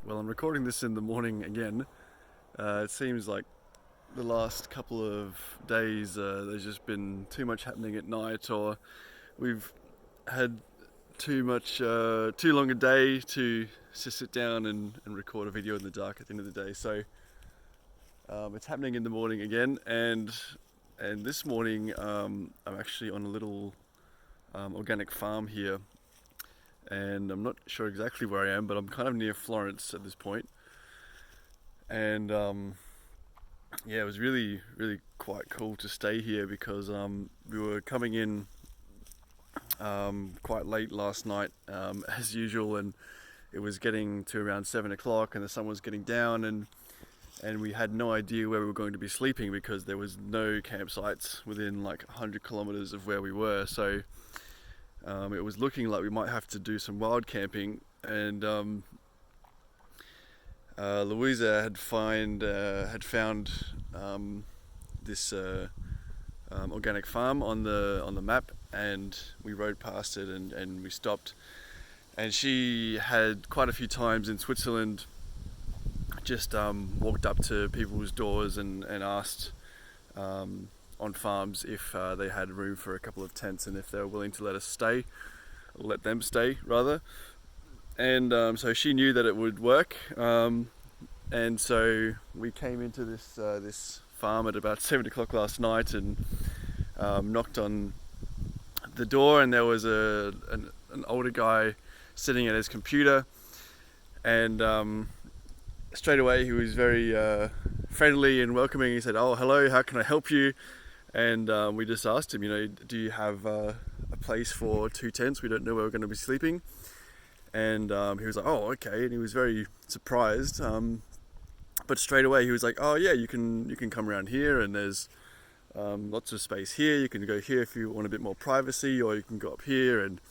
Well, I'm recording this in the morning again. It seems like the last couple of days there's just been too much happening at night, or we've had too long a day to just sit down and record a video in the dark at the end of the day. So it's happening in the morning again, and this morning I'm actually on a little organic farm here, and I'm not sure exactly where I am, but I'm kind of near Florence at this point. And yeah, it was really quite cool to stay here because we were coming in quite late last night, as usual, and it was getting to around 7 o'clock, and the sun was getting down, and we had no idea where we were going to be sleeping because there was no campsites within like 100 kilometers of where we were. So it was looking like we might have to do some wild camping, and Louisa had found this organic farm on the map, and we rode past it, and we stopped. And she had quite a few times in Switzerland just walked up to people's doors and asked on farms if they had room for a couple of tents and if they were willing to let them stay rather. And so she knew that it would work, and so we came into this farm at about 7 o'clock last night and knocked on the door, and there was an older guy sitting at his computer, and straight away he was very friendly and welcoming. He said, "Oh, hello, how can I help you?" And we just asked him, do you have a place for 2 tents? We don't know where we're going to be sleeping. And he was like, "Oh, okay," and he was very surprised. But straight away he was like, "Oh yeah, you can come around here, and there's lots of space here. You can go here if you want a bit more privacy, or you can go up here, and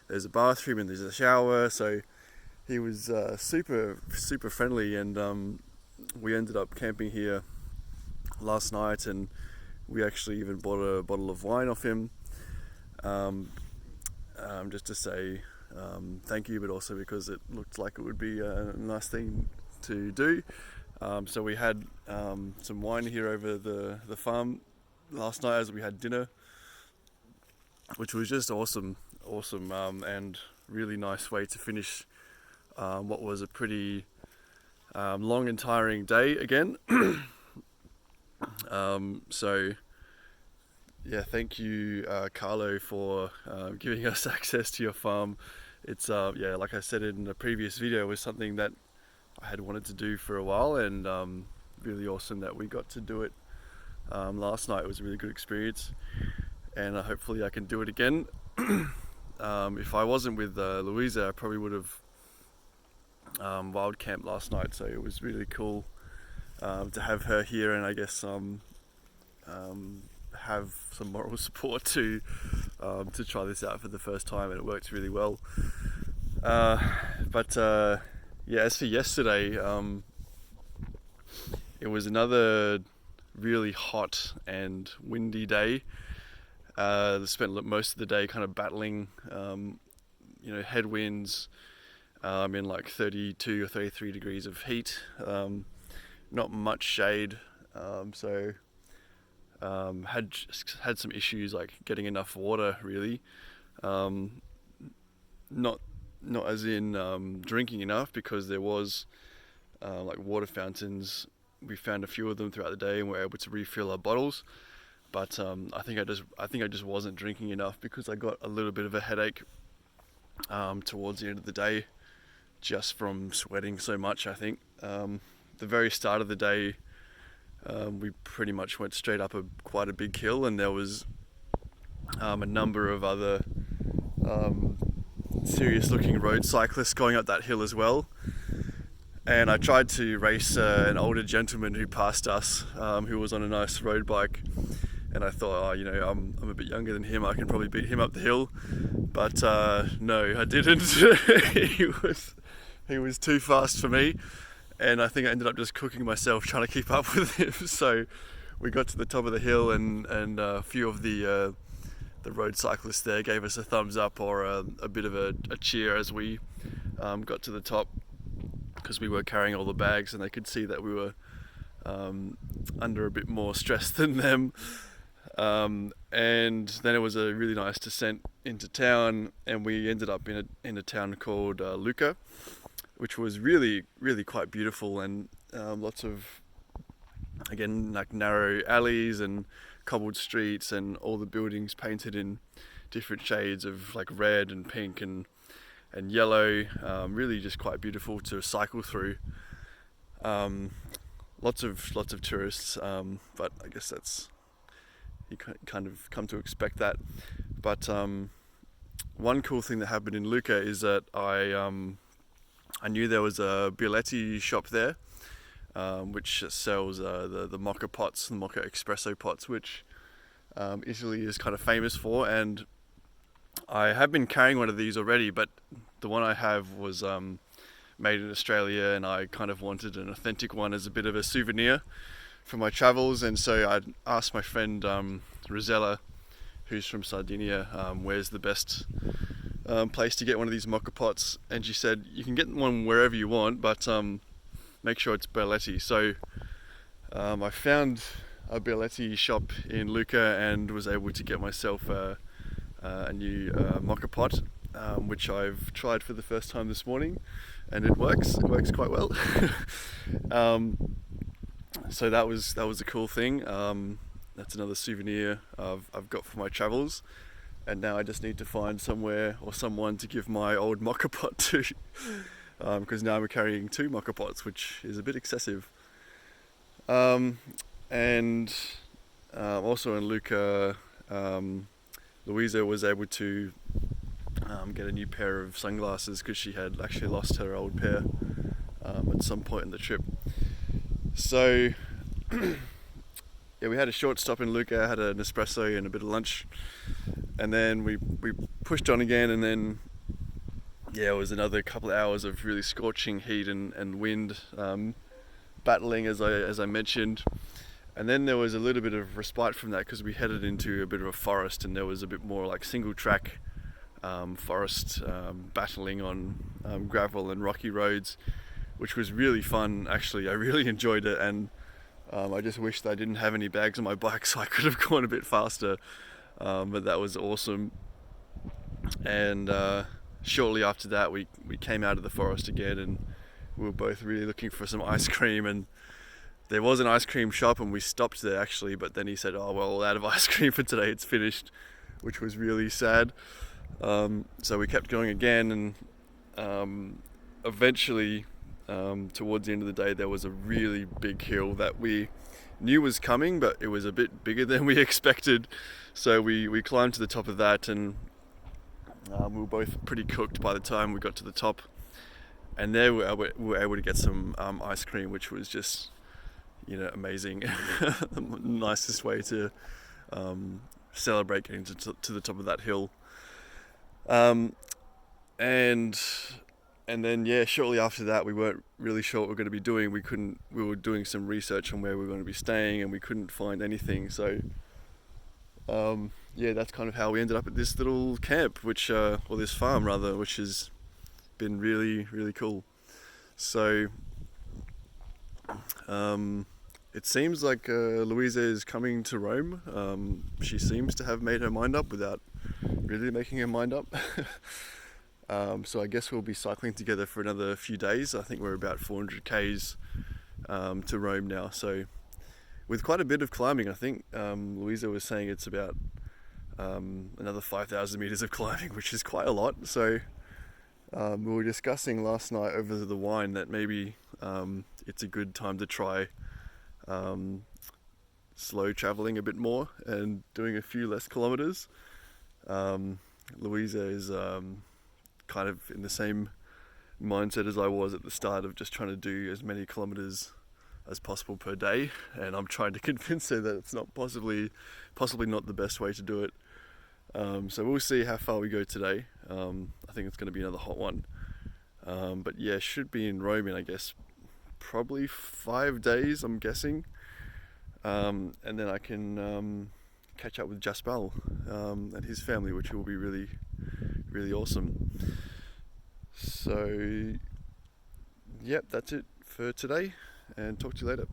there's a bathroom and there's a shower." So he was super friendly, and we ended up camping here last night, and we actually even bought a bottle of wine off him, just to say thank you, but also because it looked like it would be a nice thing to do. So we had some wine here over the farm last night as we had dinner, which was just awesome, and really nice way to finish what was a pretty long and tiring day again. So yeah, thank you, Carlo, for giving us access to your farm. It's yeah, like I said in the previous video, it was something that I had wanted to do for a while, and really awesome that we got to do it last night. It was a really good experience, and hopefully I can do it again. If I wasn't with Louisa, I probably would have wild camped last night, so it was really cool to have her here, and I guess have some moral support to try this out for the first time, and it worked really well. But yeah, as for yesterday, it was another really hot and windy day. Spent most of the day kind of battling headwinds in like 32 or 33 degrees of heat, not much shade, so had some issues like getting enough water, really. Not as in drinking enough, because there was like water fountains. We found a few of them throughout the day and were able to refill our bottles. But I think I just wasn't drinking enough, because I got a little bit of a headache towards the end of the day, just from sweating so much. I think the very start of the day, we pretty much went straight up quite a big hill, and there was a number of other serious looking road cyclists going up that hill as well. And I tried to race an older gentleman who passed us, who was on a nice road bike, and I thought, I'm a bit younger than him, I can probably beat him up the hill. But no, I didn't. he was too fast for me, and I think I ended up just cooking myself trying to keep up with him. So we got to the top of the hill, and a few of the road cyclists there gave us a thumbs up, or a bit of a cheer as we got to the top. because we were carrying all the bags, and they could see that we were under a bit more stress than them. And then it was a really nice descent into town, and we ended up in a town called Lucca, which was really quite beautiful, and lots of, again, like narrow alleys and cobbled streets, and all the buildings painted in different shades of like red and pink and yellow. Really just quite beautiful to cycle through. Lots of tourists, but I guess that's, you kind of come to expect that. But one cool thing that happened in Lucca is that I knew there was a Bialetti shop there, which sells the mocha pots, the mocha espresso pots, which Italy is kind of famous for. And I have been carrying one of these already, but the one I have was made in Australia, and I kind of wanted an authentic one as a bit of a souvenir for my travels. And so I asked my friend Rosella, who's from Sardinia, where's the best place to get one of these mocha pots, and she said you can get one wherever you want, but make sure it's Bialetti. So I found a Bialetti shop in Lucca and was able to get myself a new mocha pot, which I've tried for the first time this morning, and it works quite well. So that was a cool thing. That's another souvenir I've got for my travels, and now I just need to find somewhere or someone to give my old mocha pot to, because now I'm carrying 2 mocha pots, which is a bit excessive. And also in Lucca, Louisa was able to get a new pair of sunglasses, because she had actually lost her old pair at some point in the trip. So yeah, we had a short stop in Lucca, had an espresso and a bit of lunch, and then we pushed on again, and then yeah, it was another couple of hours of really scorching heat and wind, battling as I mentioned. And then there was a little bit of respite from that, because we headed into a bit of a forest, and there was a bit more like single track forest battling on gravel and rocky roads, which was really fun. Actually, I really enjoyed it, and I just wished I didn't have any bags on my bike, so I could have gone a bit faster, but that was awesome. And shortly after that, we came out of the forest again, and we were both really looking for some ice cream, and there was an ice cream shop, and we stopped there actually, but then he said, oh well, out of ice cream for today, it's finished, which was really sad. So we kept going again, and eventually towards the end of the day, there was a really big hill that we knew was coming, but it was a bit bigger than we expected. So we climbed to the top of that, and we were both pretty cooked by the time we got to the top. And there we were able to get some ice cream, which was just, amazing. The nicest way to celebrate getting to the top of that hill. And then yeah, shortly after that, we weren't really sure what we were going to be doing. We were doing some research on where we were going to be staying, and we couldn't find anything. So yeah, that's kind of how we ended up at this little camp, or this farm rather, which has been really cool. So it seems like Louisa is coming to Rome. She seems to have made her mind up without really making her mind up. So I guess we'll be cycling together for another few days. I think we're about 400 k's to Rome now, so with quite a bit of climbing. I think Louisa was saying it's about another 5,000 meters of climbing, which is quite a lot. So we were discussing last night over the wine that maybe it's a good time to try slow traveling a bit more and doing a few less kilometers. Louisa is kind of in the same mindset as I was at the start, of just trying to do as many kilometers as possible per day, and I'm trying to convince her that it's not possibly not the best way to do it. So we'll see how far we go today. I think it's going to be another hot one, but yeah, should be in Rome in, I guess, probably 5 days, I'm guessing, and then I can catch up with Jaspal and his family, which will be really awesome. So yep, that's it for today, and talk to you later.